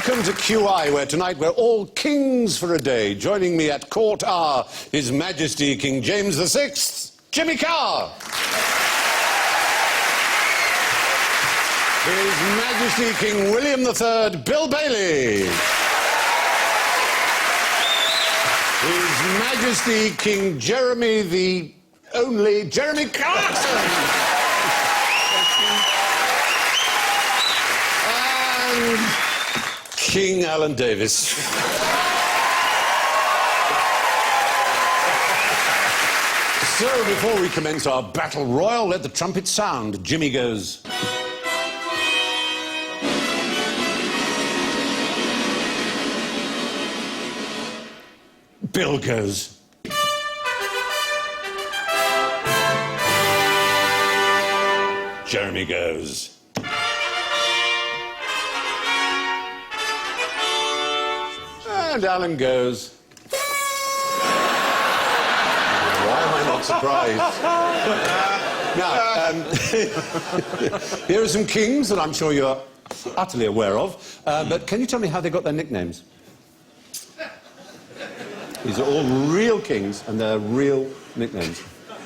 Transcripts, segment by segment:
Welcome to QI, where tonight we're all kings for a day. Joining me at court are His Majesty King James VI, Jimmy Carr. His Majesty King William III, Bill Bailey. His Majesty King Jeremy the only Jeremy Clarkson. And King Alan Davies. So, before we commence our battle royal, let the trumpet sound. Jimmy goes. Bill goes. Jeremy goes. And Alan goes. Why am I not surprised? Now, here are some kings that I'm sure you're utterly aware of, but can you tell me how they got their nicknames? These are all real kings, and they're real nicknames.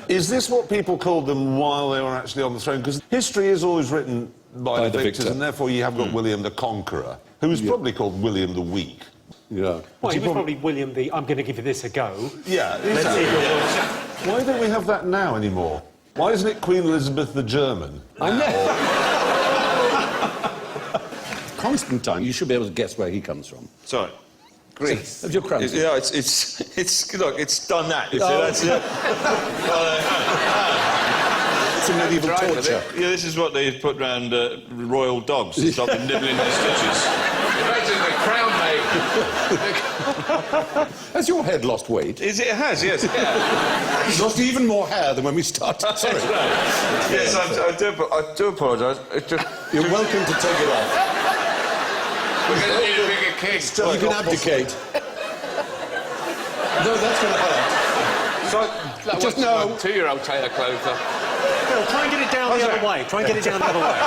Is this what people called them while they were actually on the throne? Because history is always written by the victors, and therefore you have got William the Conqueror, who was probably called William the Weak. Yeah. Well, he was probably William the I'm going to give you this a go. Yeah, exactly. Why don't we have that now anymore? Why isn't it Queen Elizabeth the German? I know. Constantine, you should be able to guess where he comes from. Sorry. Greece. Of your crown. Yeah, it's look, it's done that. You see, that's it. It's a medieval torture. Yeah, this is what they put round royal dogs to stop them nibbling their stitches. Imagine the crown mate. Has your head lost weight? It has, yes. Yeah. It's lost even more hair than when we started. Sorry. Yes, I do apologise. You're welcome to take it off. We're going to need a bigger king. You can abdicate. No, that's going to hurt. So, just no. 2-year-old tailor clothes. Bill, try and get it down the other way. Try and get it down the other way.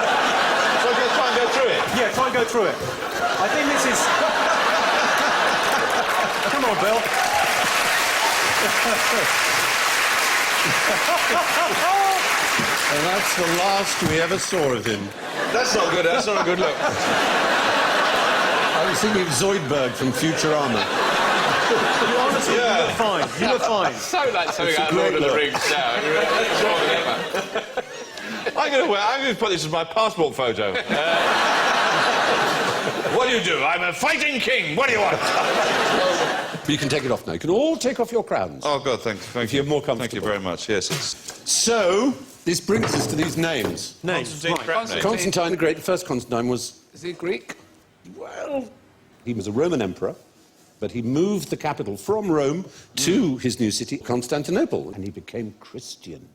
So I'm going to try and go through it? Yeah, try and go through it. I think this is... Come on, Bill. And that's the last we ever saw of him. That's not good. That's not a good look. I was thinking of Zoidberg from Futurama. Honestly, you look fine. You look fine. So like something out of Lord of the Rings now. I'm going to put this as my passport photo. What do you do? I'm a fighting king. What do you want? You can take it off now. You can all take off your crowns. Oh, God, thank you. If you're more comfortable. Thank you very much, yes. So, this brings us to these names. Names, Constantine, right. Constantine the Great, the first Constantine was... Is he Greek? Well, he was a Roman emperor, but he moved the capital from Rome to his new city, Constantinople, and he became Christian.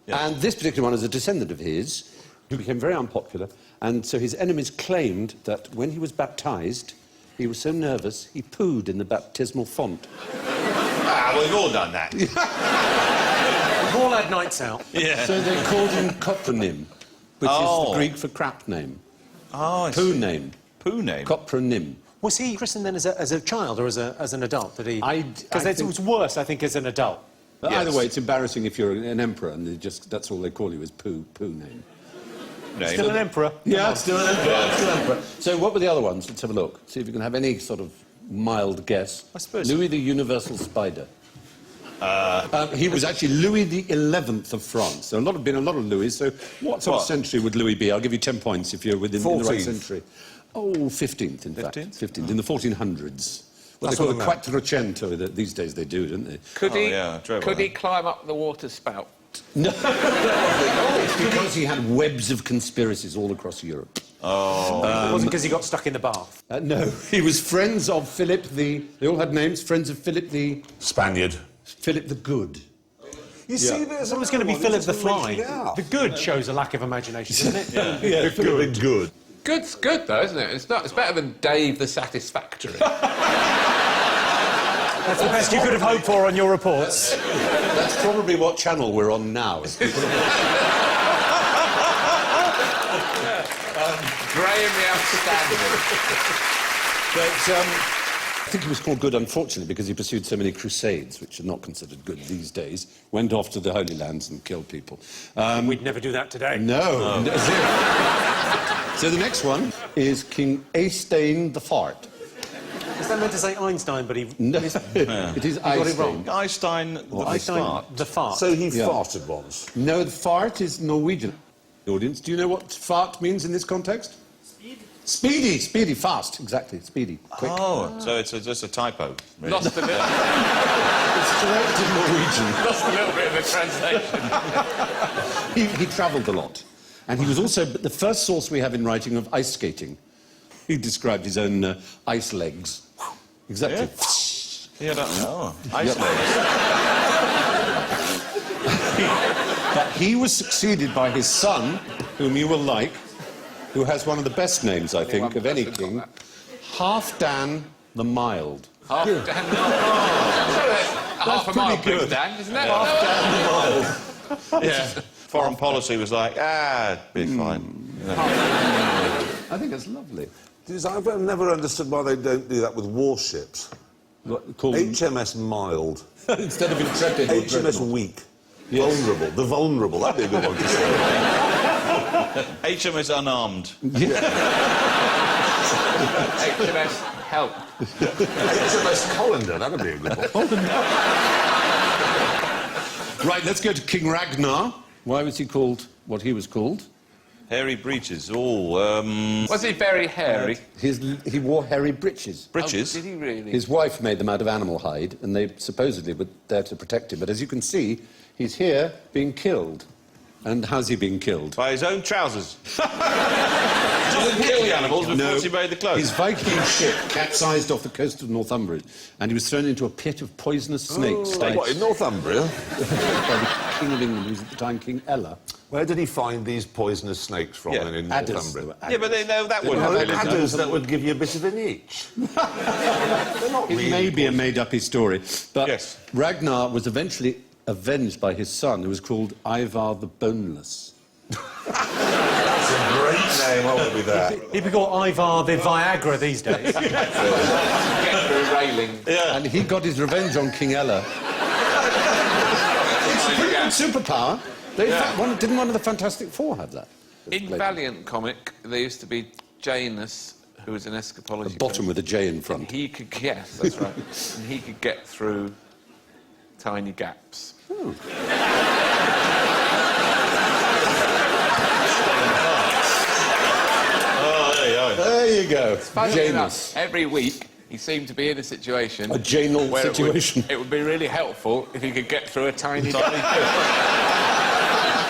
Yeah. And this particular one is a descendant of his, who became very unpopular, and so his enemies claimed that when he was baptised, he was so nervous, he pooed in the baptismal font. Ah, well, we've all done that. We've all had nights out. Yeah. So they called him Copronym, which is the Greek for crap name. Oh, I see. Poo name. Poo name? Copronym. Was he christened then as a child or as an adult? Did he? Because it think- was worse, I think, as an adult. But Yes. either way, it's embarrassing if you're an emperor and that's all they call you is poo name. Name. Still an emperor. Yeah, it's still an emperor. It's still an emperor. So what were the other ones? Let's have a look. See if you can have any sort of mild guess. I suppose. Louis the Universal Spider. He was actually Louis the 11th of France. So been a lot of Louis. So what sort of century would Louis be? I'll give you 10 points if you're within in the right century. Oh, 15th, in fact. 15th, in the 1400s. What they call the Quattrocento. These days they do, don't they? Could he climb up the water spout? No. It's because he had webs of conspiracies all across Europe. Oh. It wasn't because he got stuck in the bath. No, he was friends of Philip the... They all had names. Friends of Philip the... Spaniard. Philip the Good. You see, there's It was going to be Philip the Fly. The good shows a lack of imagination, doesn't it? Yeah, Philip the Good. Good's good, though, isn't it? It's better than Dave the Satisfactory. That's the best you could have hoped for on your reports. That's probably what channel we're on now. Graham the Outstanding. But I think he was called good, unfortunately, because he pursued so many crusades, which are not considered good these days, went off to the Holy Lands and killed people. We'd never do that today. No. So the next one is King Eystein the Fart. Is that meant to say Einstein, but he... No, it is got it wrong. Eystein. Einstein The fart. So he farted once. No, the fart is Norwegian. Audience, do you know what fart means in this context? Speedy, speedy, fast, exactly, speedy, quick. Oh, so it's just a typo. Really. Lost a little. It's correct in Norwegian. Lost a little bit of the translation. He travelled a lot, and he was also the first source we have in writing of ice skating. He described his own ice legs. Exactly. Yeah, I don't know. Ice legs. But he was succeeded by his son, whom you will like, who has one of the best names, I think, of any king, Halfdan the Mild. Half a mile pretty good. Dan, isn't that? Halfdan the Mild. Yeah. Foreign policy was like, be fine. I think it's lovely. I've never understood why they don't do that with warships. Called HMS Mild. instead of Intrepid. HMS Weak. Yes. Vulnerable. The Vulnerable. That'd be a good one to say. HMS Unarmed. HMS Help. HMS Colander. That'd be a good one. Right, let's go to King Ragnar. Why was he called what he was called? Hairy breeches. Was he very hairy? He wore hairy breeches. Breeches? Oh, did he really? His wife made them out of animal hide, and they supposedly were there to protect him. But as you can see, he's here being killed. And how's he being killed? By his own trousers. He didn't kill the animals before he made the clothes. His Viking ship capsized off the coast of Northumbria, and he was thrown into a pit of poisonous snakes. What, in Northumbria? By the King of England, who was at the time King Ella. Where did he find these poisonous snakes from then in Adders. Northumbria? Yeah, but that wouldn't Well, have they're been adders that would give you a bit of an itch. They're not It really may be a made-up story, but Yes. Ragnar was eventually avenged by his son, who was called Ivar the Boneless. That's a great name, I would be that. He'd be called Ivar the Viagra these days. Get through railing. Yeah. And he got his revenge on King Ella. It's a pretty good superpower. Didn't one of the Fantastic Four have that? In Valiant comic, there used to be Janus, who was an eschatology. A bottom with a J in front. He could, yes, that's right. And he could get through tiny gaps. Oh. There you go. Funnily Janus. enough, every week he seemed to be in a situation. A janal where situation. It would be really helpful if he could get through a tiny gap. I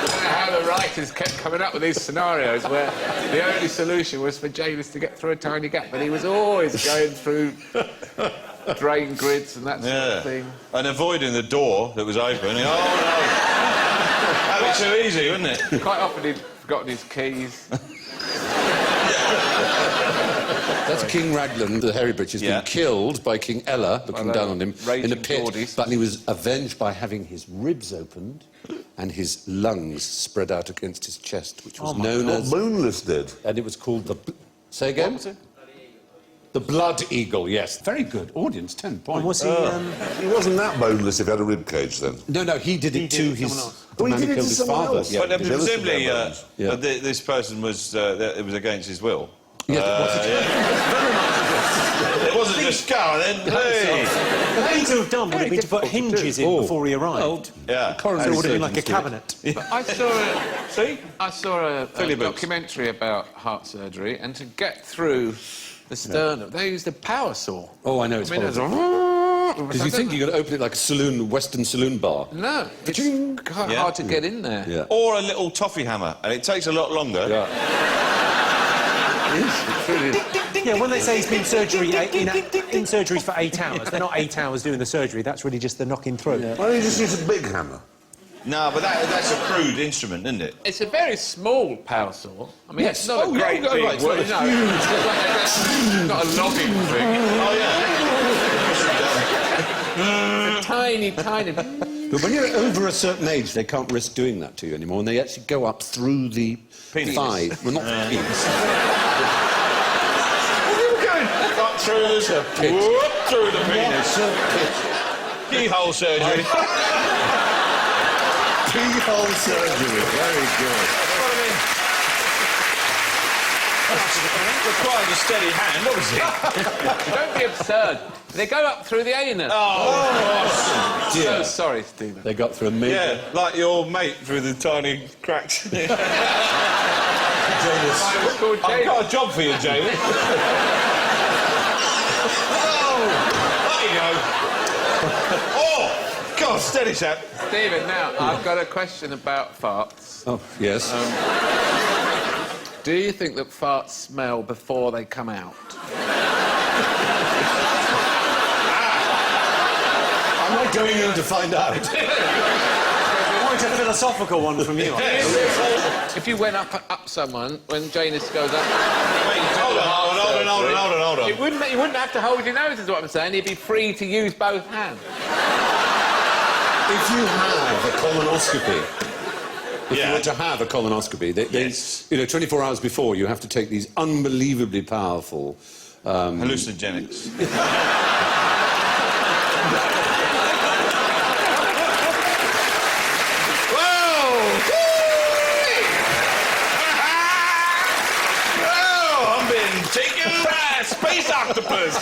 don't know how the writers kept coming up with these scenarios where the only solution was for Janus to get through a tiny gap, but he was always going through drain grids and that sort of thing. And avoiding the door that was open. Oh, no. That'd be too easy, wouldn't it? Quite often he'd forgotten his keys. That's King Raglan, the hairy breeches, been killed by King Ella, looking down on him, in a pit. Geordies. But he was avenged by having his ribs opened and his lungs spread out against his chest, which was known as... Boneless did. And it was called the... Say again? What was it? The Blood Eagle, yes. Very good. Audience, 10 points. And was he... He wasn't that boneless if he had a rib cage then. No, he did it to his... Oh, he man did who it to killed his someone father. else? Yeah, But presumably, Yeah. this person was... it was against his will. Yes, It wasn't just Carr, then. Hey! The thing to have done would have been to put hinges in before he arrived. Yeah. So it would have been like a cabinet. But I saw a documentary about heart surgery, and to get through the sternum, they used a power saw. Oh, I know, it's Because Did you think you could open it like a saloon, Western saloon bar? No, it's quite hard to get in there. Yeah. Or a little toffee hammer, and it takes a lot longer. Yeah, when they say he's been in surgeries for 8 hours, they're not 8 hours doing the surgery, that's really just the knocking through. Why don't you just use a big hammer? No, but that's a crude instrument, isn't it? It's a very small power saw. I mean, Yes. it's not a great big... Right, it's not no, it's not a logging thing. Oh, yeah. It's a tiny, tiny... But when you're over a certain age, they can't risk doing that to you anymore, and they actually go up through the Penis. thigh. Well, not the penis. Up through the... Whoop, through the penis. Keyhole surgery. Keyhole surgery. Very good. What I mean... Requires a steady hand, obviously. Don't be absurd. They go up through the anus. Oh, So sorry, Stephen. They got through a major... yeah, like your mate through the tiny cracks. It's called I've Davies. got a job for you, Jamie. Oh, there you go. Oh, God, steady, chap. Stephen, now, I've got a question about farts. Oh, yes. Do you think that farts smell before they come out? I'm not going in to find out. Quite a philosophical one from you. If you went up someone, when Janus goes up... Wait, hold on. You wouldn't have to hold your nose, is what I'm saying. You'd be free to use both hands. If you have a colonoscopy... If you were to have a colonoscopy, Yes. you know, 24 hours before, you have to take these unbelievably powerful... Hallucinogenics. I'm being taken by a space octopus.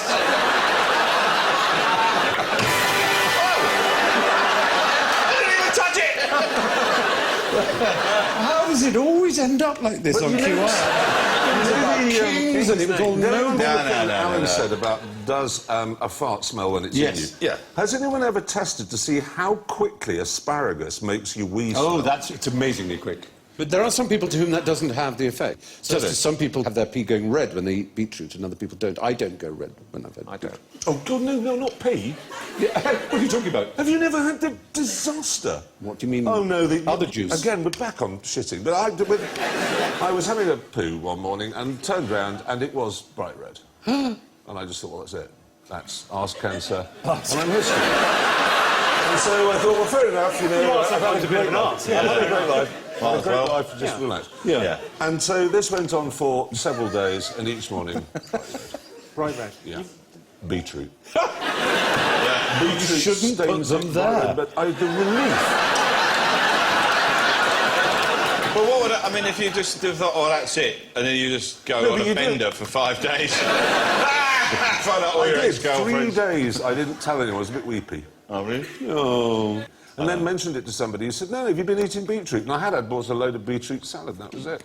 I didn't even touch it. How does it always end up like this on QI? Kings and it was all noble. Alan said about does a fart smell when it's in you? Yeah. Has anyone ever tested to see how quickly asparagus makes you wee smell? Oh, it's amazingly quick. But there are some people to whom that doesn't have the effect. Just as some people have their pee going red when they eat beetroot and other people don't. I don't go red when I've had beetroot. Oh, God, no, not pee. Yeah, what are you talking about? Have you never had the disaster? What do you mean? Oh, no, the other juice? Again, we're back on shitting. But I was having a poo one morning and turned round and it was bright red. And I just thought, well, that's it. That's arse cancer. And I'm history. And so I thought, well, fair enough, you know. I've had a great life. I've had a great life. I've had a great life to just relax. Yeah. And so this went on for several days, and each morning... Bright red. Yeah. Beetroot. You shouldn't put them there. But the relief... Well, what would I mean if you just thought, oh, that's it, and then you just go on a bender for 5 days? Find out all your I did. ex-girlfriends. 3 days, I didn't tell anyone. I was a bit weepy. Oh, really? Oh. And then mentioned it to somebody who said, no, have you been eating beetroot? And I bought a load of beetroot salad, and that was it.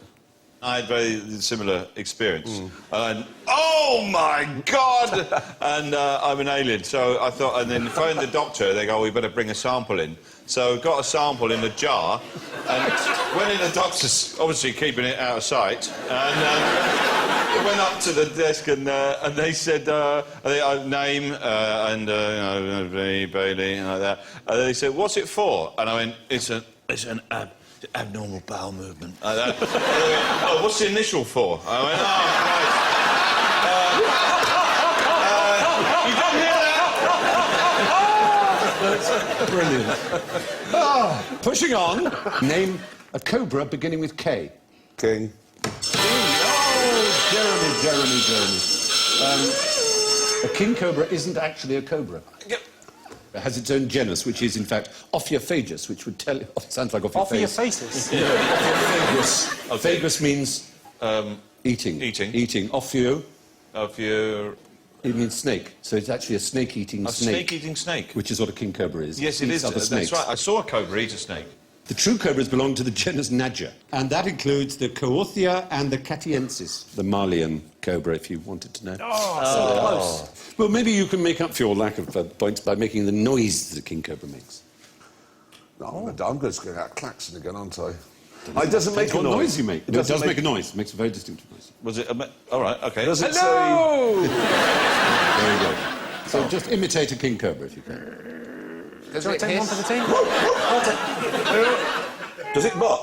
I had very similar experience. And, oh, my God! And I'm an alien. So I thought, and then phoned the doctor. They go, we better bring a sample in. So got a sample in a jar, and went in the doctor's, obviously keeping it out of sight, and went up to the desk, and they said, name, and, Bailey, and like that. And they said, what's it for? And I went, it's an abnormal bowel movement. Like that. And they went, oh, what's the initial for? I went, oh, right. You didn't hear that? Brilliant. Pushing on. Name a cobra beginning with K. King. Oh, Jeremy. A king cobra isn't actually a cobra. It has its own genus, which is, in fact, Ophiophagus, which would tell you... sounds like off your face. Ophiofaces? Ophiophagus. Phagus means... eating. Eating. Ophio... Ophio... It means snake. So it's actually a snake-eating snake. A snake-eating snake? Which is what a king cobra is. Yes, it Eats is. other That's snakes. right. I saw a cobra eat a snake. The true cobras belong to the genus Nadger, and that includes the Coorthia and the Catiensis, the Malian cobra, if you wanted to know. So close. Well, maybe you can make up for your lack of points by making the noise that a king cobra makes. No, I'm just going out Clarkson again, aren't I? It doesn't make a What noise. noise you make. No, it does make a noise. It makes a very distinctive noise. Was it all right, OK. Does it Hello! There you go. So just imitate a king cobra, if you can. Does Shall I it take one hiss? for the team? Does it bark?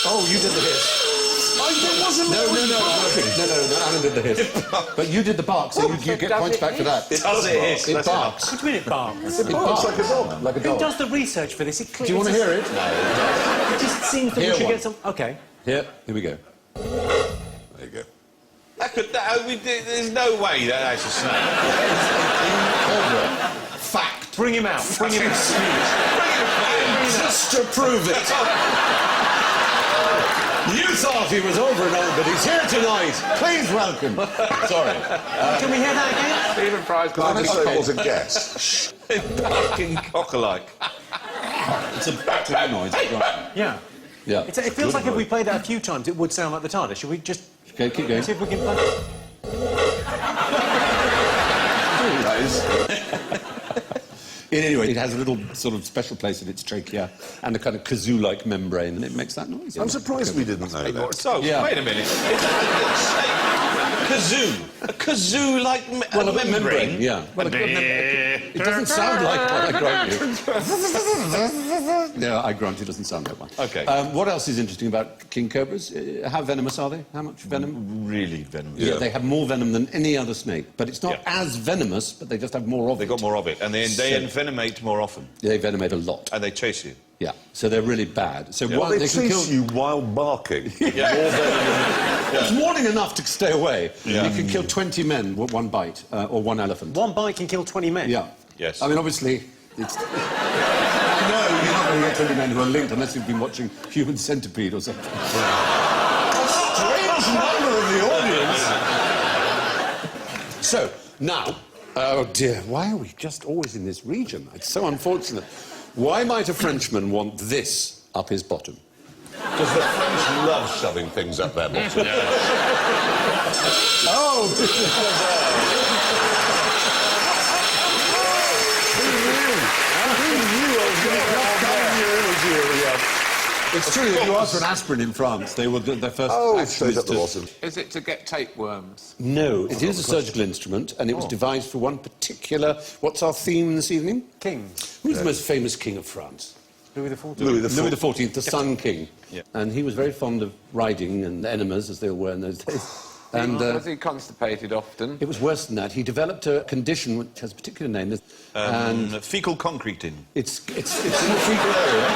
Oh, you did the hiss. I It wasn't... No, Alan did the hiss. But you did the bark, so you get points back for that. It does hiss. It barks. What do you mean it barks? It barks like a dog. Like a Who dog. does the research for this? Do you want to hear it? It just seems that we Hear should one. get some... OK. Here we go. There you go. There's no way that's a snake. Fact. Bring him out. Bring him out. Just to prove it. You thought he was over and over, but he's here tonight. Please welcome. Sorry. Can we hear that again? Stephen Fry's got Honestly, it was a guess. Fucking cock-alike. It's a background noise. Yeah. Yeah. It feels like if we played that a few times, it would sound like the TARDIS. Should we just... Okay, keep going. See if we can play... Anyway, it has a little sort of special place in its trachea and a kind of kazoo-like membrane, and it makes that noise. I'm surprised we didn't know that. So, Yeah. wait a minute. Kazoo. A kazoo-like membrane? Yeah. Well, it doesn't sound like one, I grant you. No, I grant you, it doesn't sound like one. OK. What else is interesting about king cobras? How venomous are they? How much venom? Really venomous. Yeah, they have more venom than any other snake, but it's not as venomous, but they just have more of it. They got more of it, and they envenomate more often, They venomate a lot. and they chase you. Yeah, so they're really bad. So Well, one, they they can chase kill... you while barking. It's warning enough to stay away. You can kill 20 men with one bite, or one elephant. One bite can kill 20 men? Yeah. Yes. I mean, obviously, it's... No, you're not going to get 20 men who are linked unless you've been watching Human Centipede or something. A strange number of the audience. So, now... Oh, dear, why are we just always in this region? It's so unfortunate. Why might a Frenchman want this up his bottom? Because the French love shoving things up their bottom. Oh, this is... It's true, if you ask for an aspirin in France, they will do their first action straight is up the to... bottom. Is it to get tapeworms? No, it is a surgical instrument, and it was devised for one particular... What's our theme this evening? Kings. Who's the most famous king of France? Louis XIV. Louis Louis XIV, the Sun King. Yeah. And he was very fond of riding and enemas, as they all were in those days. And Was he constipated often? it was worse than that. He developed a condition which has a particular name. And Fecal concreting. it's in the fecal area.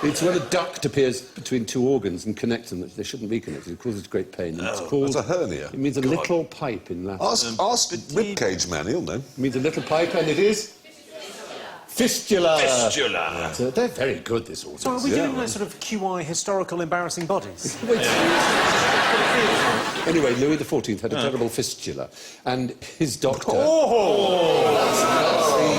It's when a duct appears between two organs and connects them. They shouldn't be connected. It causes great pain. And it's called... That's a hernia. It means a little pipe in Latin. Ask Ribcage Man, he'll know. It means a little pipe, and it is... Fistula. Fistula. So they're very good, this audience. So are we doing that sort of QI historical embarrassing bodies? Anyway, Louis XIV had a terrible fistula, and his doctor...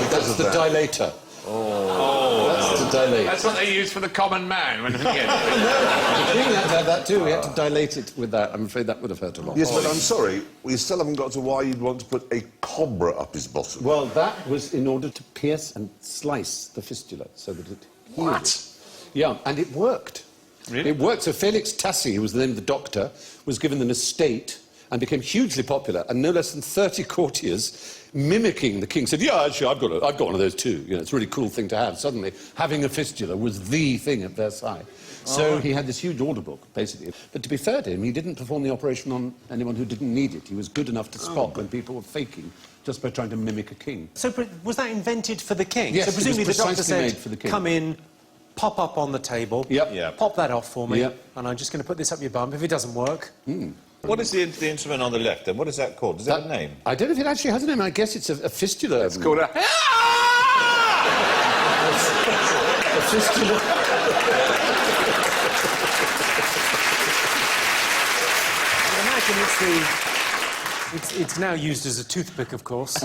That's the dilator. That's the dilator. That's what they use for the common man when The king had to have that too. He had to dilate it with that. I'm afraid that would have hurt a lot. Yes, but I'm sorry, we still haven't got to why you'd want to put a cobra up his bottom. Well, that was in order to pierce and slice the fistula so that it healed. What? Yeah, and it worked. Really? It worked. So Felix Tassi, who was the name of the doctor, was given an estate and became hugely popular. And no less than 30 courtiers, mimicking the king, said, "Yeah, actually, I've got one of those too. You know, it's a really cool thing to have." Suddenly, having a fistula was the thing at Versailles. So he had this huge order book, basically. But to be fair to him, he didn't perform the operation on anyone who didn't need it. He was good enough to spot when people were faking just by trying to mimic a king. So was that invented for the king? Yes, so presumably it was the doctor precisely said, made for the king. come in, pop up on the table, Yep. Yeah. pop that off for me, Yep. and I'm just going to put this up your bum. If it doesn't work... What is the instrument on the left, then? What is that called? Does that have a name? I don't know if it actually has a name. I guess it's a fistula. It's called a... a fistula. I imagine it's now used as a toothpick, of course.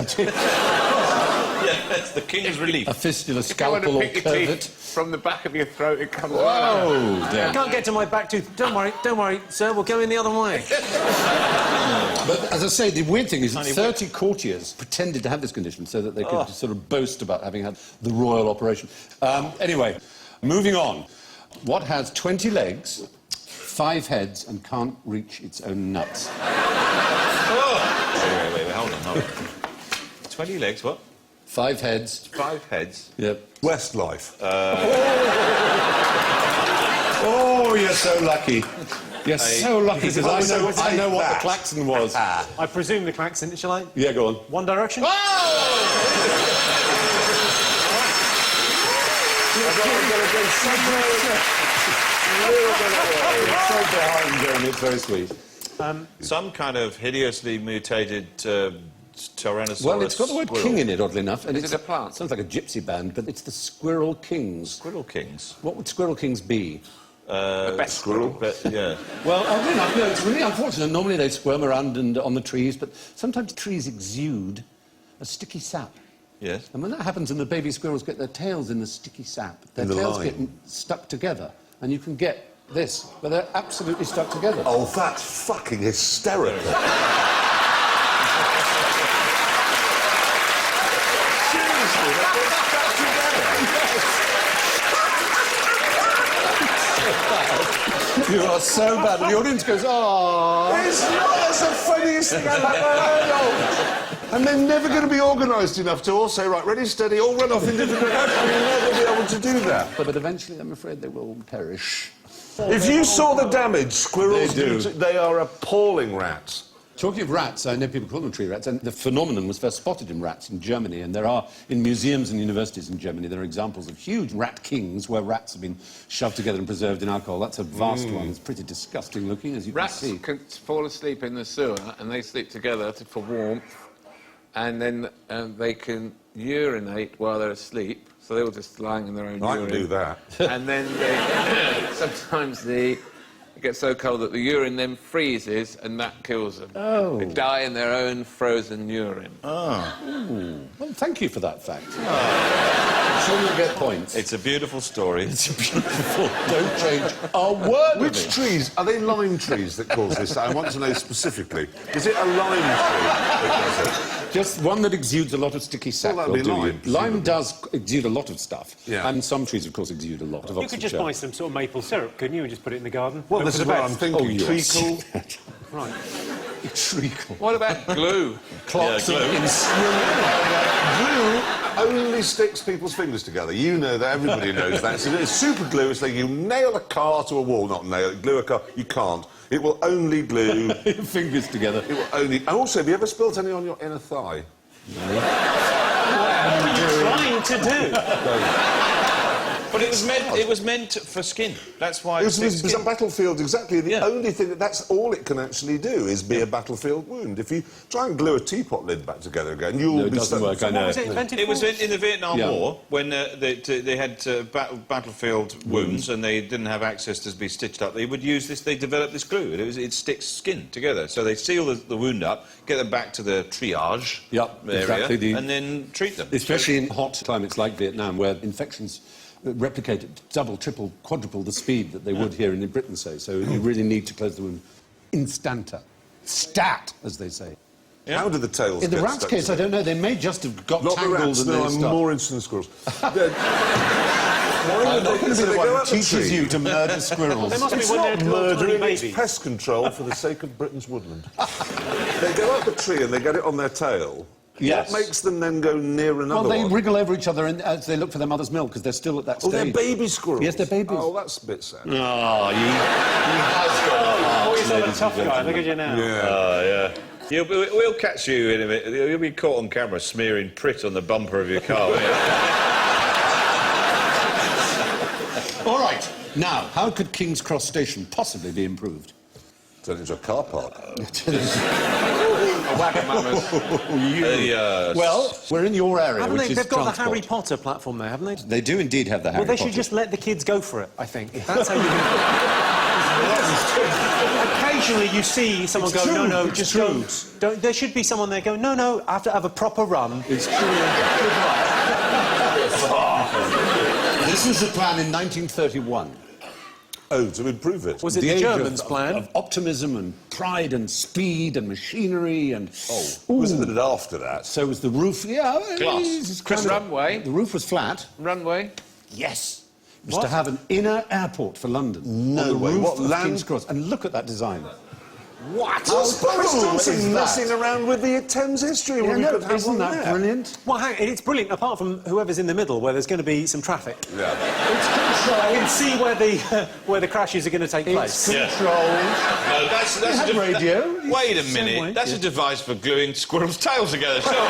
Yeah, that's the king's relief. A fistula, If you want scalpel to or pick your teeth curvet. from the back of your throat, it comes out. Oh, I dear. can't get to my back tooth. Don't worry, sir, we'll go in the other way. But as I say, the weird thing is that 30 courtiers pretended to have this condition so that they could sort of boast about having had the royal operation. Anyway, moving on. What has 20 legs, 5 heads, and can't reach its own nuts? Wait, hold on. 20 legs, what? 5 heads. 5 heads. Yep. Westlife. Oh, you're so lucky. You're so lucky, because I know what the klaxon was. I presume the klaxon, shall I? Yeah, go on. One Direction? Oh! So behind, Jeremy. It's very sweet. Some kind of hideously mutated Tyrannosaurus. Well, it's got the word squirrel. king in it, oddly enough. And Is it a plant? Sounds like a gypsy band, but it's the Squirrel Kings. Squirrel Kings. What would Squirrel Kings be? The best squirrel. But, yeah. Well, oddly enough, no, it's really unfortunate. Normally they squirm around and on the trees, but sometimes trees exude a sticky sap. Yes. And when that happens and the baby squirrels get their tails in the sticky sap, their In the tails lime. get stuck together, and you can get this, where they're absolutely stuck together. Oh, that's fucking hysterical. Seriously, they're stuck together. You are so bad. And the audience goes, oh. It's not, that's the funniest thing I've ever heard of. And they're never going to be organised enough to all say, right, ready, steady, all run off in different directions. You'll never be able to do that. But eventually, I'm afraid they will perish. If you saw the damage squirrels They do. they are appalling rats. Talking of rats, I know people call them tree rats, and the phenomenon was first spotted in rats in Germany, and there are, in museums and universities in Germany, there are examples of huge rat kings where rats have been shoved together and preserved in alcohol. That's a vast one. It's pretty disgusting looking, as you Rats can see. can fall asleep in the sewer, and they sleep together for warmth, and then they can urinate while they're asleep, so they're all just lying in their own I urine. can do that. And then sometimes it gets so cold that the urine then freezes, and that kills them. Oh. They die in their own frozen urine. Well, thank you for that fact. I'm sure you'll get points. It's a beautiful story. It's beautiful. Don't change a word Which of it. trees? Are they lime trees that cause this? I want to know specifically. Is it a lime tree that does it? Just one that exudes a lot of sticky sap. Well, that'd will be do you. lime, Lime presumably. does exude a lot of stuff. Yeah. And some trees, of course, exude a lot of You could just oxygen. buy some sort of maple syrup, couldn't you, and just put it in the garden? Well, Hope this for is the what I'm best. thinking. Oh, you are Treacle. sick. Right. Treacle. What about glue? Clarkson glue. in Glue only sticks people's fingers together. You know that. Everybody knows that. So it's super glue. It's like you nail a car to a wall. Not nail it. Glue a car. You can't. It will only glue. your fingers together. It will only... And also, have you ever spilt any on your inner thigh? What are you trying to do? But it was meant for skin. That's why It it's was skin. battlefield, exactly. The Yeah. only thing that's all it can actually do is be a battlefield wound. If you try and glue a teapot lid back together again, you'll No, it be doesn't stuck. work, I know. What was it invented It was for? in the Vietnam Yeah. War when they had battlefield wounds and they didn't have access to be stitched up. They would use this. They developed this glue. It sticks skin together. So they seal the wound up, get them back to the triage Yep, area, exactly. and then treat them. Especially in hot climates like Vietnam, where infections replicate at double, triple, quadruple the speed that they would here in Britain, say. So you really need to close the wound instanta. Stat, as they say. Yeah. How do the tails In the get rat's stuck case, I together? don't know. They may just have got Not the tangled rats, and no, they I'm stuck. more interested in the squirrels. I'm not going to be the one who teaches you to murder squirrels. They must be It's when not they're little tiny murdering, it's babies. pest control for the sake of Britain's woodland. They go up a tree and they get it on their tail. Yes. What makes them then go near another Well, they one? wriggle over each other as they look for their mother's milk, because they're still at that Oh, stage. they're baby squirrels? Yes, they're babies. Oh, that's a bit sad. Oh, he has got a heart, Oh, he's not a ladies tough and guy. gentlemen. Look at you now. Yeah. We'll catch you in a minute. You'll be caught on camera smearing prit on the bumper of your car. won't you? All right. Now, how could King's Cross Station possibly be improved? Turn it into a car park. Well, we're in your area, Haven't which they? is They've got transport. the Harry Potter platform there, haven't they? They do indeed have the Harry Well, they Potter. should just let the kids go for it, I think. That's how you can... Occasionally you see someone It's go, true, no, it's just true. don't... There should be someone there going, no, I have to have a proper run. It's true. This was the plan in 1931. Oh, to improve it. Was it the age Germans' plan? Of optimism and pride and speed and machinery and... Wasn't it after that? So was the roof... Yeah, Glass. Chris, runway. The roof was flat. Runway. Yes. It was to have an inner airport for London. No on the way. roof What, of land- King's Cross. And look at that design. What? Was Boris Johnson is that? messing around with the Thames history when we could have isn't one that there? brilliant? Well, it's brilliant, apart from whoever's in the middle, where there's going to be some traffic. Yeah. I can see where the crashes are going to take place. It's controlled. No, that's have a radio. Wait a Same minute. way, That's yeah. a device for gluing squirrels' tails together. Surely.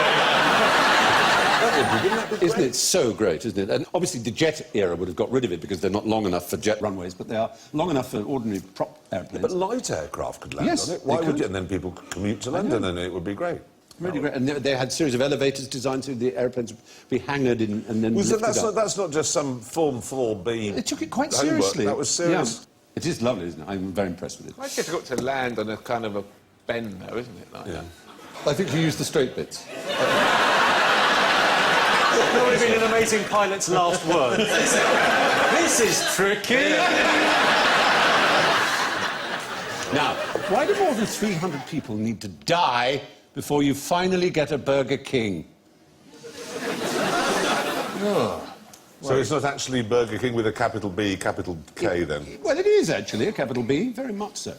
Isn't it so great, isn't it? And obviously the jet era would have got rid of it because they're not long enough for jet runways, but they are long enough for ordinary prop airplanes. But light aircraft could land Yes, on it. Why they would could. you? And then people could commute to London and it would be great. Really great. And they had a series of elevators designed so the airplanes would be hangered in and then lifted up. That's not just some Form 4B. They took it quite homework. seriously. That was serious. Yeah. It is lovely, isn't it? I'm very impressed with it. Quite difficult to land on a kind of a bend, though, isn't it? Like, Yeah. I think you used the straight bits. That would have been an amazing pilot's last word. This is tricky. Now, why do more than 300 people need to die before you finally get a Burger King? So it's not actually Burger King with a capital B, capital K, then? Well, it is actually a capital B, very much so.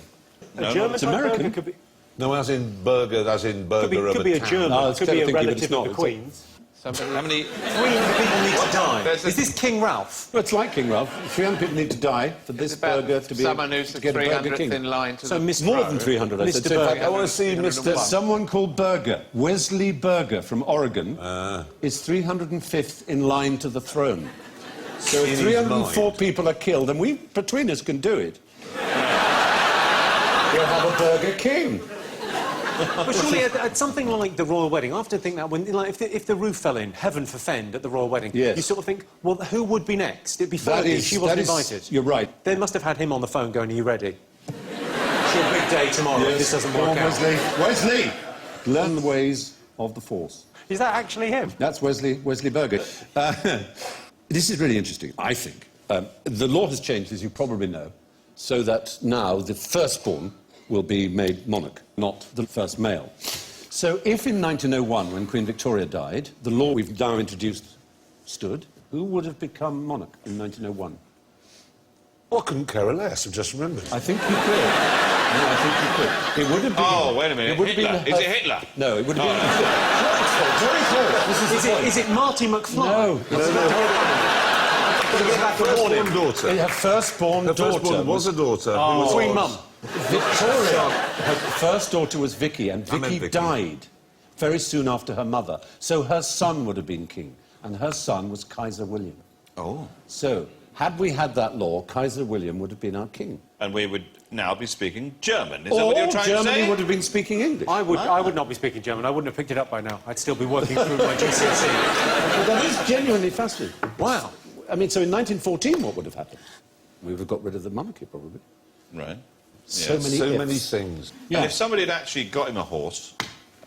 A German it's type American. burger could be, No, as in burger, as in burger of could be a town. German, No, it's could be a clever thinking, but it's relative not. of the It's a- Queen's. How many? 300 people need to die. There's a- Is this King Ralph? Well, it's like King Ralph. 300 people need to die for this It's about burger to be someone who's to the get a Burger 300th King. in line to So the... Mr. More than 300, I said. Mr. So in fact, Burger. I want to see Mr. There's someone called Burger, Wesley Burger from Oregon, is 305th in line to the throne. So In if his 304 mind. people are killed, and we, between us, can do it. We'll have a Burger King. But surely at something like the royal wedding, I often think that when, like, if the roof fell in, heaven forfend, at the royal wedding, Yes. you sort of think, well, who would be next? It'd be That Fergie. is- She wasn't that is- invited. You're right. They must have had him on the phone going, are you ready? It's your big day tomorrow if this doesn't Go work on, out. Wesley. Wesley! Learn the ways of the Force. Is that actually him? That's Wesley Burger. This is really interesting, I think. The law has changed, as you probably know, so that now the firstborn will be made monarch, not the first male. So if in 1901, when Queen Victoria died, the law we've now introduced stood, who would have become monarch in 1901? Well, I couldn't care less, I've just remembered. I think you could. No, I think you could. It would have been... Oh, wait a minute. It would have Hitler. been Is it Hitler? No, it would have been... Very close. This is the point. Is it Marty McFly? No. Firstborn daughter. Her firstborn Her daughter firstborn was a daughter. who was Queen Mum. Victoria. Her first daughter was Vicky, and I meant Vicky Vicky. died very soon after her mother. So her son would have been king, and her son was Kaiser William. Oh. So, had we had that law, Kaiser William would have been our king. And we would now be speaking German. Is that what you're trying Germany to say? would have been speaking English. I would not be speaking German. I wouldn't have picked it up by now. I'd still be working through my GCSE. But that is genuinely fascinating. Wow. I mean, so in 1914, what would have happened? We would have got rid of the monarchy, probably. Right. So Yes. many So ifs. many things. Yeah. And if somebody had actually got him a horse...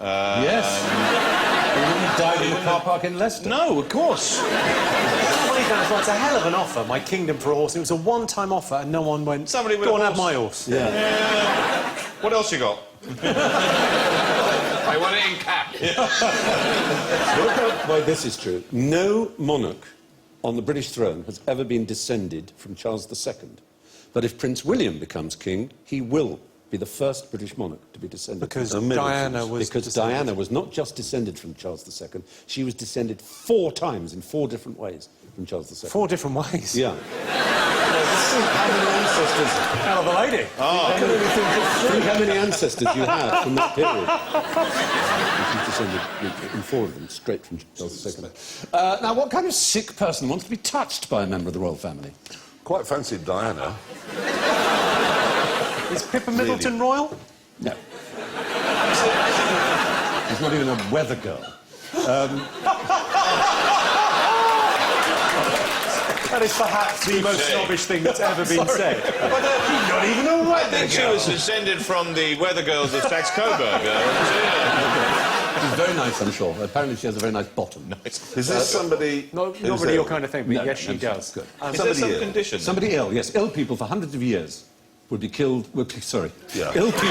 Yes. He wouldn't have died in the car park in Leicester. No, of course. It's a hell of an offer, my kingdom for a horse. It was a one-time offer, and no one went, Somebody with go a on, have horse." my horse. Yeah. What else you got? I want it in cap. Look out why this is true. No monarch on the British throne has ever been descended from Charles II. But if Prince William becomes king, he will be the first British monarch to be descended. Because from Diana was Because descended. Diana was not just descended from Charles II, she was descended 4 times in 4 different ways from Charles II. 4 different ways. Yeah. How many ancestors? Hell of a lady. Think how many ancestors you have from that period. She's descended in 4 of them, straight from Charles II. Now, what kind of sick person wants to be touched by a member of the royal family? Quite fancied Diana. Is Pippa Middleton royal? No. She's not even a weather girl. That is perhaps the most snobbish thing that's ever been said. Not even a I weather think she was descended from the weather girls of Saxe-Coburg. She's very nice, I'm sure. Apparently she has a very nice bottom. Is this somebody... Not who's really your ill? kind of thing, but No, yes, she no, does. good. Is there some ill? condition? Somebody ill, yes. Ill people for hundreds of years would be killed... sorry. Yeah. Ill people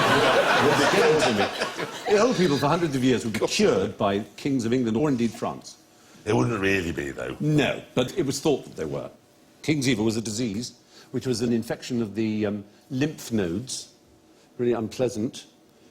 would be killed to me. Ill people for hundreds of years would be cured by kings of England or indeed France. It wouldn't really be, though. No, but it was thought that they were. King's evil was a disease which was an infection of the lymph nodes really unpleasant,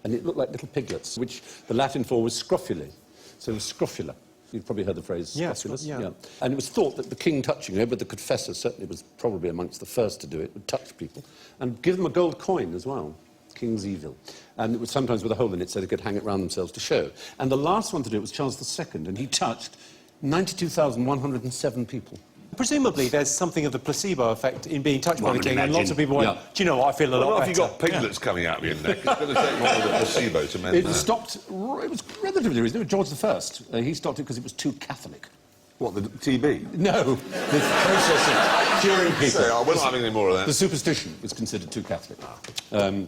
and it looked like little piglets, which the Latin for was scrofulae. So it was scrofula. You've probably heard the phrase scrofulus. Yeah. And it was thought that the king touching her, but the confessor certainly was probably amongst the first to do it, would touch people, and give them a gold coin as well. King's evil. And it was sometimes with a hole in it so they could hang it round themselves to show. And the last one to do it was Charles II, and he touched 92,107 people. Presumably, there's something of the placebo effect in being touched by the king, and lots of people went, Yeah. do you know what, I feel a lot Well, better. if you've got piglets coming out of your neck, it's going to take more than a placebo to mend It that. stopped, it was relatively recent. It was George I. He stopped it because it was too Catholic. What, the TB? No, the process of curing people. So, we're not having any more of that. The superstition was considered too Catholic,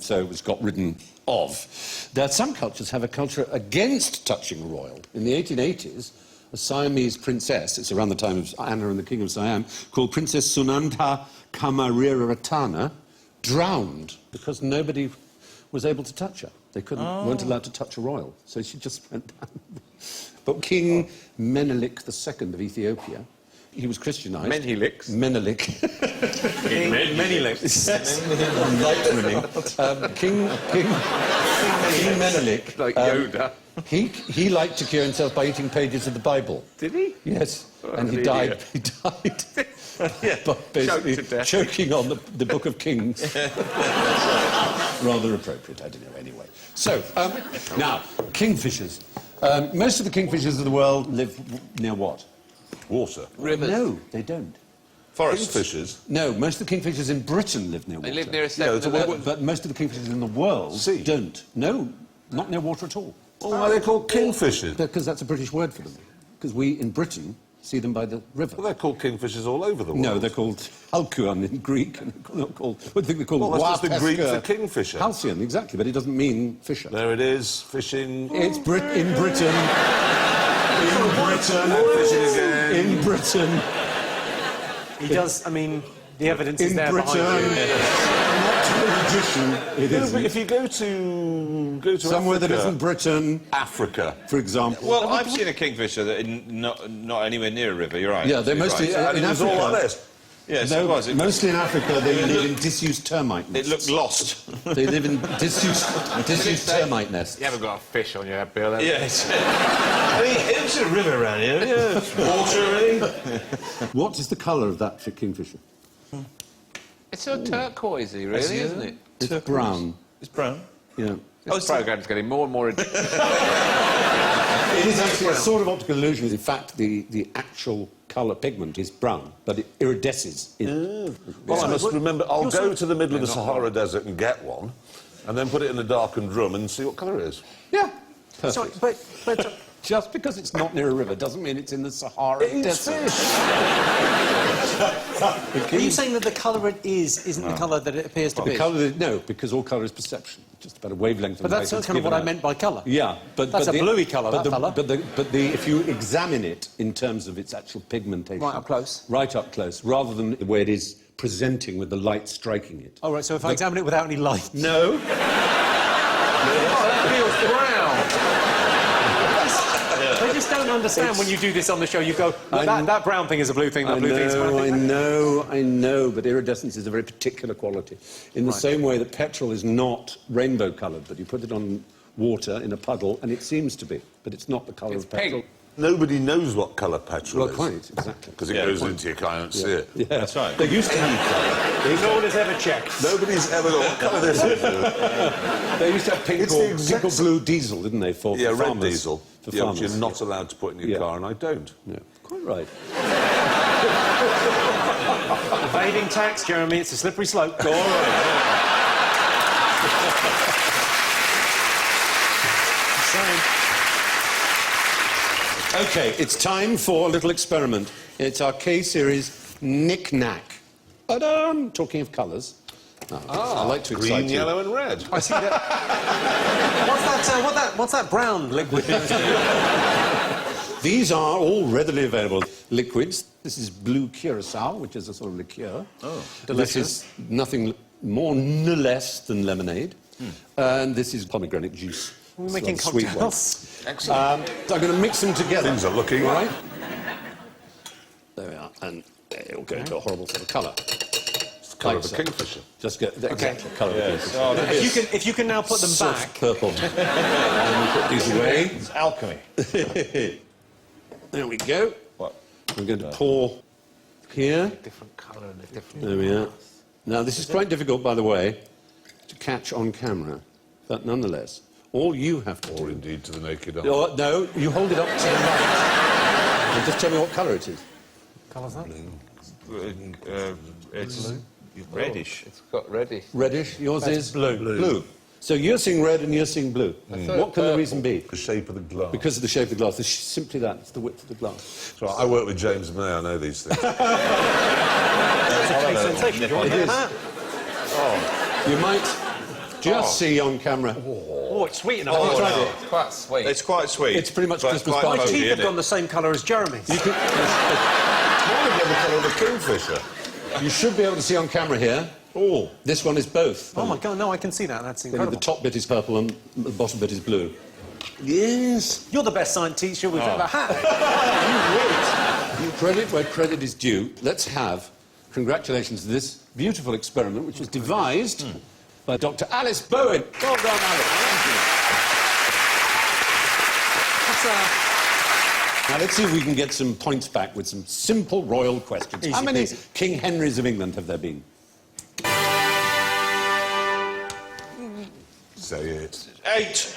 so it was got ridden of. There, some cultures have a culture against touching royal. In the 1880s, a Siamese princess, it's around the time of Anna and the King of Siam, called Princess Sunandha Kamararatana, drowned because nobody was able to touch her. They weren't allowed to touch a royal, so she just went down. But King Menelik II of Ethiopia, he was Christianised. Menelik. Menelik. King Menelik. Like Yoda. He liked to cure himself by eating pages of the Bible. Did he? Yes. Oh, And he an died. idiot. He died. Yeah, But basically choked to death. choking on the Book of Kings. Rather appropriate, I don't know, anyway. So, now, kingfishers. Most of the kingfishers of the world live near what? Water. Rivers. No, they don't. Forest fishers. No, most of the kingfishers in Britain live near water. They live near a 7-Eleven. But most of the kingfishers in the world Sea. don't. No, not near water at all. Oh, why are they called kingfishers? Because that's a British word for them. Because we, in Britain, see them by the river. Well, they're called kingfishers all over the world. No, they're called halcyon in Greek. And they're not called, what do you think they're called? Well, that's just the Greek Wapeska. for kingfisher. Halcyon, exactly, but it doesn't mean fisher. There it is, fishing. It's in Britain. In Britain. Fishing again. In Britain. He does, I mean, the evidence is In there Britain. behind you. Not to a magician. It No, is. but if you go to Somewhere that isn't Britain, Africa. for example. Well, I've seen a kingfisher that not anywhere near a river. You're right. Yeah, they're You're mostly right. And in it was all Africa. like this. Yes, No, it was. mostly in Africa they live in disused termite nests. It looked lost. They live in disused termite nests. You haven't got a fish on your head, Bill, have you? Yes. I mean, it's a river around here. Yeah, it's water, really. What is the colour of that kingfisher? It's so turquoisey, really, isn't it? It's brown. It's brown. Yeah. This programme's getting more and more... It is actually a sort of optical illusion. In fact, the actual colour pigment is brown, but it iridesces. Well, I must remember, I'll go to the middle of the Sahara Desert and get one, and then put it in a darkened room and see what colour it is. Yeah. Sorry, Perfect. but Just because it's not near a river doesn't mean it's in the Sahara Desert. are you saying that the colour it is isn't the colour that it appears to be? No, because all colour is perception. Just about a wavelength. But that's kind of what I meant by colour. Yeah, but That's a bluey colour, But that fella. if you examine it in terms of its actual pigmentation, Right up close. right up close, rather than the way it is presenting with the light striking it. All right, so if I examine it without any light... No. That feels brown. I just don't understand when you do this on the show. You go, "Look, that brown thing is a blue thing, that blue thing is a brown thing." I know, but iridescence is a very particular quality. In the same way that petrol is not rainbow-coloured, but you put it on water in a puddle and it seems to be, but it's not the colour It's of petrol. pink. Nobody knows what colour petrol Well, is. quite, exactly. Because it goes into your car and see it. Yeah, That's right. They used to have No one has ever checked. Nobody's ever got what colour this is. They used to have pink It's or, the exact pink or blue diesel, didn't they, for Yeah, red farmers? diesel. For Yeah, which farmers. you're not allowed to put in your Yeah. car, and I don't. Yeah, quite right. Evading tax, Jeremy, it's a slippery slope. All right. OK, it's time for a little experiment. It's our K-series Knick-Knack. Ta-da! Talking of colours. I like to excite Green, you. yellow, and red. I see that. What's that brown liquid? These are all readily available liquids. This is blue curacao, which is a sort of liqueur. Oh, delicious. This is nothing more no less than lemonade. And this is pomegranate juice. We're Sort making of sweet one. cocktails. Excellent. So I'm going to mix them together. Things are looking right. There we are, and it'll go into a horrible sort of colour. Colour Like of a so. kingfisher. Just get the exact colour of the kingfisher. Oh, If you can now put them Soft back. purple. And we put these away. It's alchemy. There we go. What? We're going to pour here. Different colour and a different... There we are. Now, this is quite difficult, by the way, to catch on camera. But nonetheless, all you have to Or do... indeed to the naked eye. Oh, no, you hold it up to the light. And just tell me what colour it is. Colour's that? It's reddish. It's got reddish. Reddish. Yours is... blue. Blue. So you're seeing red and you're seeing blue. What can the reason be? The shape of the glass. Because of the shape of the glass. It's simply that. It's the width of the glass. So I work with James May, I know these things. Sensation. It is. You might just see on camera. Oh, it's sweet enough. Oh, Tried no. it. It's quite sweet. It's quite sweet. It's pretty much but Christmas quite party. My funky, teeth have isn't gone it? the same colour as Jeremy's. You, could, Why the colour of a kingfisher? you should be able to see on camera here. Oh. This one is both. Oh, my God, no, I can see that. That's Only incredible. the top bit is purple and the bottom bit is blue. Yes. You're the best science teacher we've ever had. You credit where credit is due. Let's have congratulations to this beautiful experiment, which was devised by Dr. Alice Bowen. Well done, Alice. Now, let's see if we can get some points back with some simple royal questions. Easy How many peasy. King Henrys of England have there been? Say it. 8.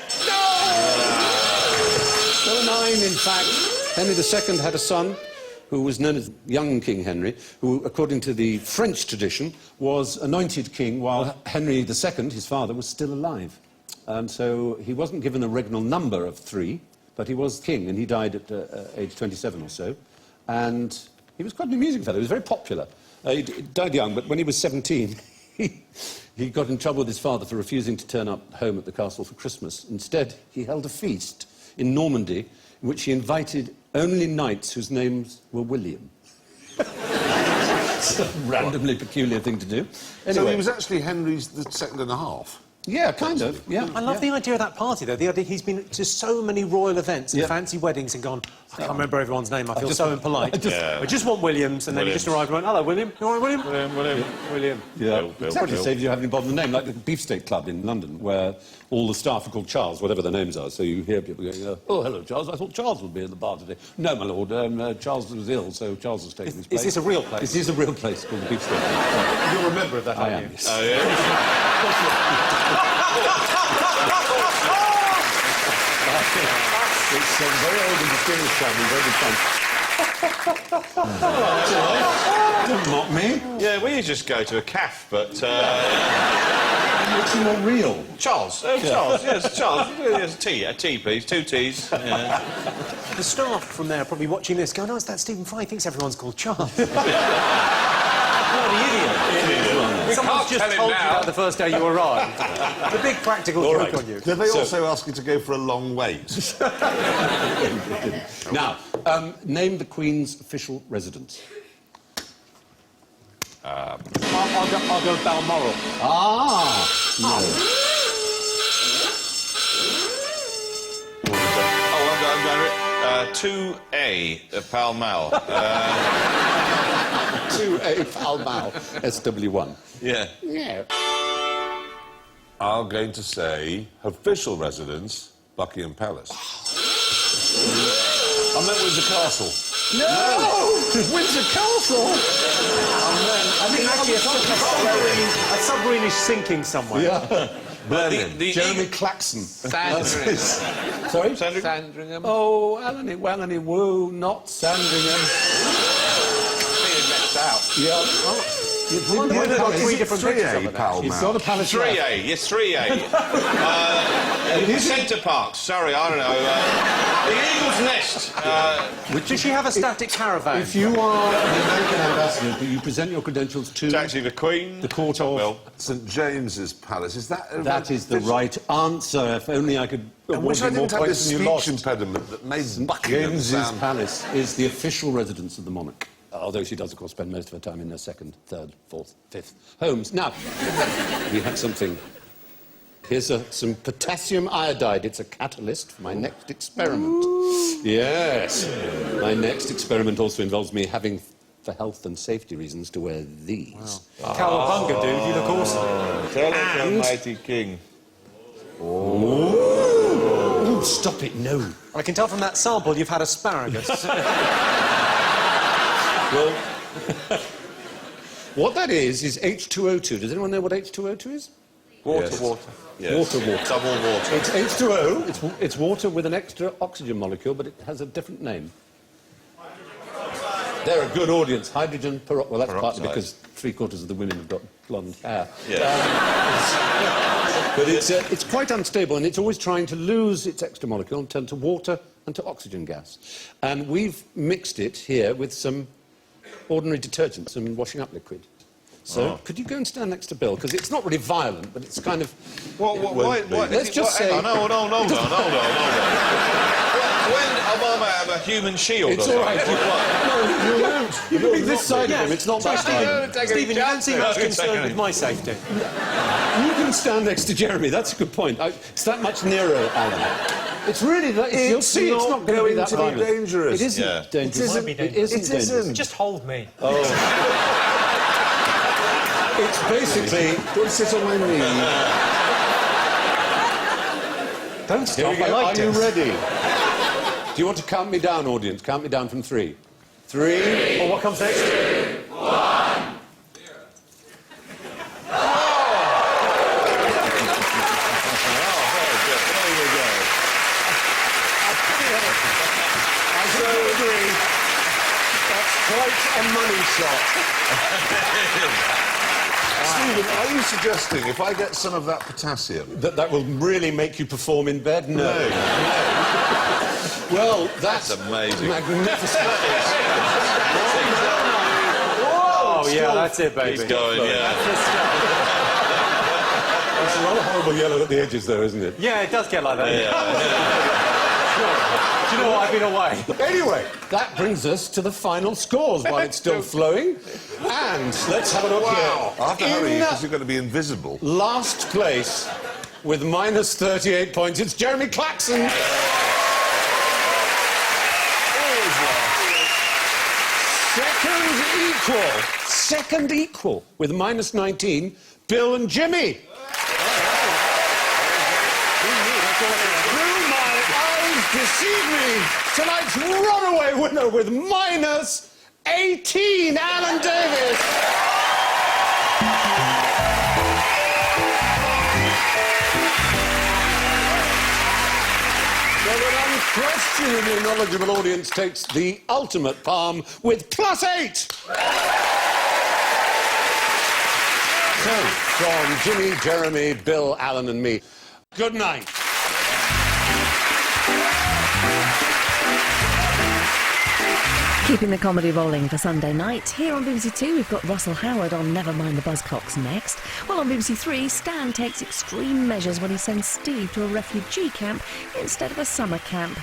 There were 9, in fact. Henry II had a son who was known as young King Henry, who, according to the French tradition, was anointed king while Henry II, his father, was still alive. So he wasn't given a regnal number of 3, but he was king, and he died at age 27 or so. And he was quite an amusing fellow. He was very popular. He died young, but when he was 17, he got in trouble with his father for refusing to turn up home at the castle for Christmas. Instead, he held a feast in Normandy in which he invited only knights whose names were William. It's a randomly peculiar thing to do. So Anyway, he was actually Henry's the second and a half. yeah, kind of, yeah. I love the idea of that party, though. The idea he's been to so many royal events and Yeah. fancy weddings and gone, I can't remember everyone's name, I feel so impolite. I I just want Williams, and then he just arrived and went, hello, William. You all right, William? William. Yeah, Bill, exactly. Bill. Saves you having to bother the name, like the Beefsteak Club in London, where all the staff are called Charles, whatever their names are. So you hear people going, oh, hello, Charles. I thought Charles would be in the bar today. No, my lord, Charles was ill, so Charles has taken his place. Is this a real place? This is a real place called the Beefsteak Club. You're a member of that, I aren't am. you? Oh, yeah. It's a very old and distinguished club and very good fun. Don't mock me. Yeah, we just go to a cafe, but... It's more real. Charles. Charles. Yes, Charles. Yes, a tea, please. 2 teas. Yeah. The staff from there are probably watching this going, oh, it's that Stephen Fry, thinks everyone's called Charles. What an idiot. Someone's can't just tell him told you now. that the first day you arrived. The big practical All joke right. on you. Did they also ask you to go for a long wait? Now, name the Queen's official residence. I'll go Balmoral. Ah! No. Oh, I'm going 2A, Pall Mall. 2A Pall Mall, SW1. Yeah. Yeah. I'm going to say official residence, Buckingham Palace. I meant Windsor Castle. No! Windsor Castle! I think actually a submarine is sinking somewhere. Yeah. Berlin. Jeremy Clarkson. Sandringham. Sorry? Sandringham. Oh, Alany, Wellany, woo, not Sandringham. Being left out. Yeah. You've got 3 different pictures of 3A it. Pall It's Mall. not a palace. left. 3A, yes, 3A. Centre Parks, sorry, I don't know. The Eagle's Nest. Does she have a static caravan? If you are an American ambassador, you present your credentials to It's actually the Queen. the court of... Well, St James's Palace. Is that... That is the right answer. If only I could I award wish you I more didn't have points this than you speech lost. impediment that made Buckingham James's sound... Palace is the official residence of the monarch. Although she does, of course, spend most of her time in her 2nd, 3rd, 4th, 5th homes. Now, we have something. Here's some potassium iodide. It's a catalyst for my next experiment. Yes. My next experiment also involves me having for health and safety reasons, to wear these. Cowabunga, dude, you look awesome. Tell us, Almighty King. Ooh, stop it, no. I can tell from that sample you've had asparagus. Well, what that is H2O2. Does anyone know what H2O2 is? Water, Yes. water. Yes. Water. Double water. It's H2O. It's water with an extra oxygen molecule, but it has a different name. They're a good audience. Hydrogen peroxide. Well, that's partly Peroxide. because 3/4 of the women have got blonde hair. Yeah. But it's quite unstable, and it's always trying to lose its extra molecule and turn to water and to oxygen gas. And we've mixed it here with some ordinary detergent, some washing up liquid. So, could you go and stand next to Bill? Because it's not really violent, but it's kind of... Why? Let's just say... Hang on, hold on. When Obama have a human shield It's or all right. something? No, you won't. You can be this side of him. It's not that side. Stephen, you don't seem much concerned with my safety. You can stand next to Jeremy. That's a good point. It's that much nearer, Alan. It's really... You'll see it's not going to be that violent. dangerous. It isn't Yeah. dangerous. It It isn't dangerous. Just hold me. It's basically... Don't sit on my knee. Don't Here we stop, I go. like Are you this. ready? Do you want to count me down, audience? Count me down from 3. 3... Well, what comes next? I so agree. That's quite a money shot. Stephen, are you suggesting if I get some of that potassium... That will really make you perform in bed? No. Well, that's amazing. Magnificent. Oh, yeah, that's it, baby. He's going, yeah. It's a rather horrible yellow at the edges, though, isn't it? Yeah, it does get like that. Do you know what? I've been away. Anyway, that brings us to the final scores while it's still flowing. And let's have a look Wow! I have to hurry here. because you're going to be invisible. Last place with minus 38 points, it's Jeremy Clarkson. Second equal with minus 19, Bill and Jimmy. Through my eyes deceive me. Tonight's runaway winner with minus 18, Alan Davies. So an unquestionably knowledgeable audience takes the ultimate palm with +8. So, from Jimmy, Jeremy, Bill, Alan and me, good night. Keeping the comedy rolling for Sunday night. Here on BBC Two, we've got Russell Howard on Never Mind the Buzzcocks next. While on BBC Three, Stan takes extreme measures when he sends Steve to a refugee camp instead of a summer camp.